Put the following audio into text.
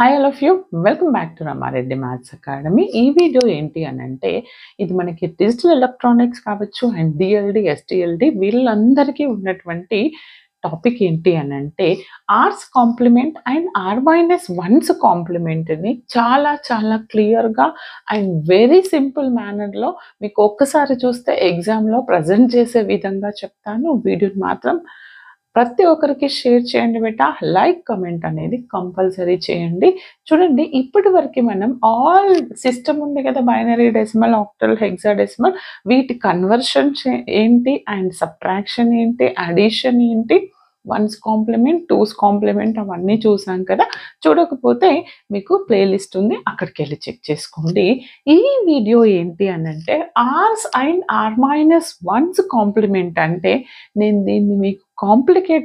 Hi all of you welcome back to Rama Reddy maths academy. ఈ video ఏంటి అనంటే, ఇది మనకి డిజిటల్ ఎలక్ట్రానిక్స్ కావచ్చు అండ్ డిఎల్డి, ఎస్టీఎల్డి వీళ్ళందరికీ ఉన్నటువంటి టాపిక్ ఏంటి అనంటే, ఆర్స్ కాంప్లిమెంట్ అండ్ R-1's కాంప్లిమెంట్‌ని చాలా క్లియర్‌గా అండ్ వెరీ సింపుల్ మేనర్‌లో మీకు ఒక్కసారి చూస్తే ఎగ్జామ్‌లో ప్రెజెంట్ చేసే విధంగా చెప్తాను. వీడియోని మాత్రం ప్రతి ఒక్కరికి షేర్ చేయండి బేటా. లైక్, కామెంట్ అనేది కంపల్సరీ చేయండి. చూడండి, ఇప్పటివరకు మనం ఆల్ సిస్టమ్ ఉంది కదా, బైనరీ, డెసిమల్, ఆక్టల్, హెక్సాడెసిమల్, వీటి కన్వర్షన్ ఏంటి అండ్ సబ్ట్రాక్షన్ ఏంటి, అడిషన్ ఏంటి, 1's కాంప్లిమెంట్, 2's కాంప్లిమెంట్ అవన్నీ చూసాం కదా. చూడకపోతే మీకు ప్లేలిస్ట్ ఉంది, అక్కడికెళ్ళి చెక్ చేసుకోండి. ఈ వీడియో ఏంటి అనంటే, ఆర్స్ అండ్ R-1's కాంప్లిమెంట్ అంటే నేను దీన్ని మీకు కాంప్లికేట్